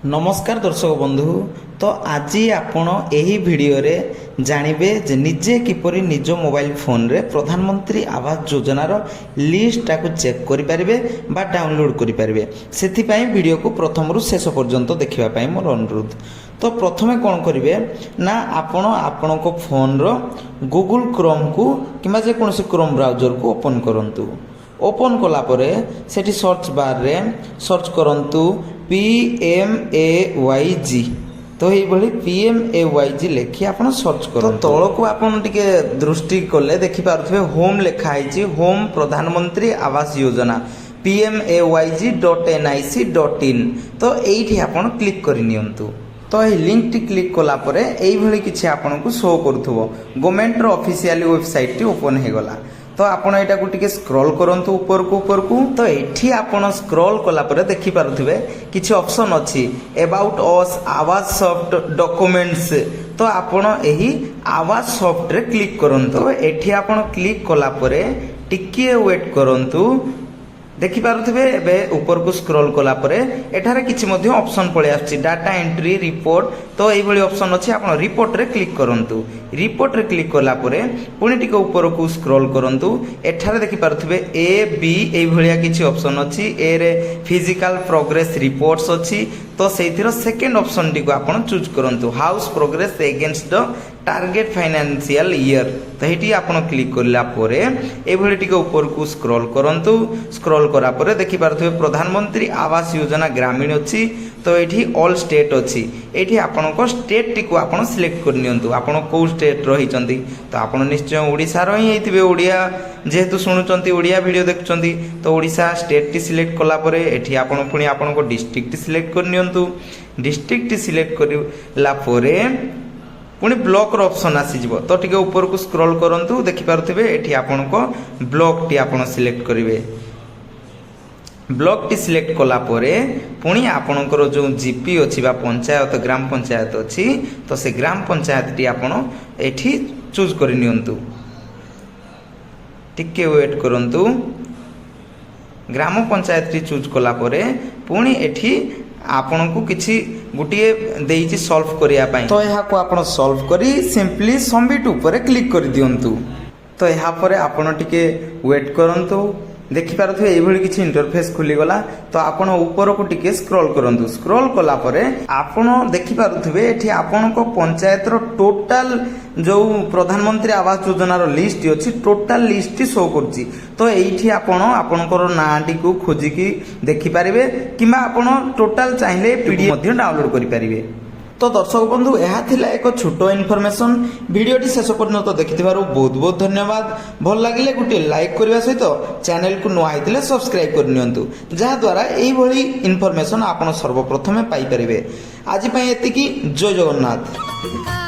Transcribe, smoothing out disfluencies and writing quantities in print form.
नमस्कार दर्शक बंधु। तो आज आपण यही वीडियो रे जानिबे जे निजे किपरि निज मोबाइल फोन रे प्रधानमंत्री आवास योजनार लिस्ट को चेक करि परिबे बा डाउनलोड करि परिबे। सेथि पई वीडियो को प्रथम रु शेष पर्यंत देखिबा पई मोर अनुरोध। तो प्रथमे कोन करिवे ना आपण आपनको फोन रो गूगल क्रोम को किबा जे कोनसे क्रोम ब्राउजर को ओपन करंतु। ओपन कला परे सेठी सर्च बार रे सर्च करंतु PMAYG। तो ये PMAYG लेखि आपण सर्च करो। तो तल को आपण टिके दृष्टि कले देखि पारुथबे होम लेखा आइछि होम प्रधानमंत्री आवास योजना PMAYG.nic.in। तो एठी आपण क्लिक करि नियंतु। तो ये लिंक टी क्लिक कला परे एई भली किछि आपण को शो करथबो। गवर्नमेंट रो ऑफिशियल वेबसाइट टी ओपन हे गला। तो आपण एटा को टिके स्क्रॉल करंतु ऊपर को। तो एठी आपण स्क्रॉल कला परे देखि पारुथबे किछि ऑप्शन अछि अबाउट अस आवास सॉफ्ट डॉक्यूमेंट्स। तो आपण एही आवास सॉफ्ट रे क्लिक करंतु। तो एठी आपण क्लिक कला परे टिके वेट करंतु। देखि पारुथबे एबे ऊपर को स्क्रॉल कला परे एठारे किछि मध्ये ऑप्शन पळे आछि डाटा एंट्री रिपोर्ट। तो एई भली ऑप्शन अछि आपण रिपोर्ट रे क्लिक करंतु। रिपोर्ट रे क्लिक कला परे पुनी टिके ऊपर को स्क्रॉल करंतु। एठारे देखि पारुथबे ए बी एई भलिया किछि ऑप्शन अछि। ए रे फिजिकल प्रोग्रेस रिपोर्ट्स अछि। तो सेथिरो सेकंड ऑप्शन टिको आपण चूज करंतु house progress against the target financial year. तो हेटी आपण क्लिक करला परे ए भली टिके ऊपर को स्क्रॉल करंतु। स्क्रॉल करा परे देखि पारुथबे प्रधानमंत्री आवास योजना ग्रामीण अछि। तो एठी ऑल स्टेट अछि। एठी आपनको स्टेट टिको आपण सिलेक्ट कर नियंतु आपण को स्टेट रहिचंती। तो आपण निश्चय ओडिसा रो ही हेतिबे ओडिया जेहेतु सुनुचंती ओडिया वीडियो देखुचंती। तो ओडिसा स्टेट टी सिलेक्ट कला परे एठी आपण पुनी आपनको डिस्ट्रिक्ट टी सिलेक्ट कर नियंतु। डिस्ट्रिक्ट टी सिलेक्ट करला परे पुनी ब्लॉक रो ऑप्शन आसी जिवो। तो टिके ऊपर को स्क्रॉल करंतु देखि पारुथबे एठी आपनको ब्लॉक टी आपण सिलेक्ट करिवे। ब्लॉक टी सिलेक्ट कला परे पुनी आपनकर जो जीपी अछि बा पंचायत ग्राम पंचायत अछि। तो से ग्राम पंचायत टी आपण एठी चूज करि नियंतु। टिके वेट करंतु। ग्राम पंचायत टी चूज कला परे पुनी एठी आपनको किछि गुटिए देइछि सॉल्व करिया पई। तो एहा को आपण सॉल्व करी सिंपली सबमिट ऊपर क्लिक कर दियंतु। तो एहा परे आपण टिके वेट करंतु। देखि पारुथबे एई भली किछि इंटरफेस खुली गला। तो आपण ऊपर को टिके स्क्रॉल करंतु। स्क्रॉल कला परे आपण देखि पारुथबे एठी आपनको पंचायत रो टोटल जो प्रधानमंत्री आवास योजना रो लिस्ट अछि टोटल लिस्ट शो करछि। तो एठी आपण आपनकर नाटी को खोजि की देखि पारिबे किबा आपण टोटल चाहिले पीडीएफ मध्ये डाउनलोड करि पारिबे। तो दर्शक बंधु यह थिला एक छोटो इनफॉरमेशन। वीडियोटी शेष पर्यंत देखिथिबारु बहुत बहुत धन्यवाद। भल लागिले गुटे लाइक करबा सहित चैनल को नुआ आइतिले सब्सक्राइब कर नियंतु जहा द्वारा एई भली इनफॉरमेशन आपण सर्वप्रथमे पाई परिबे। आज पय एतिकी जय जगन्नाथ।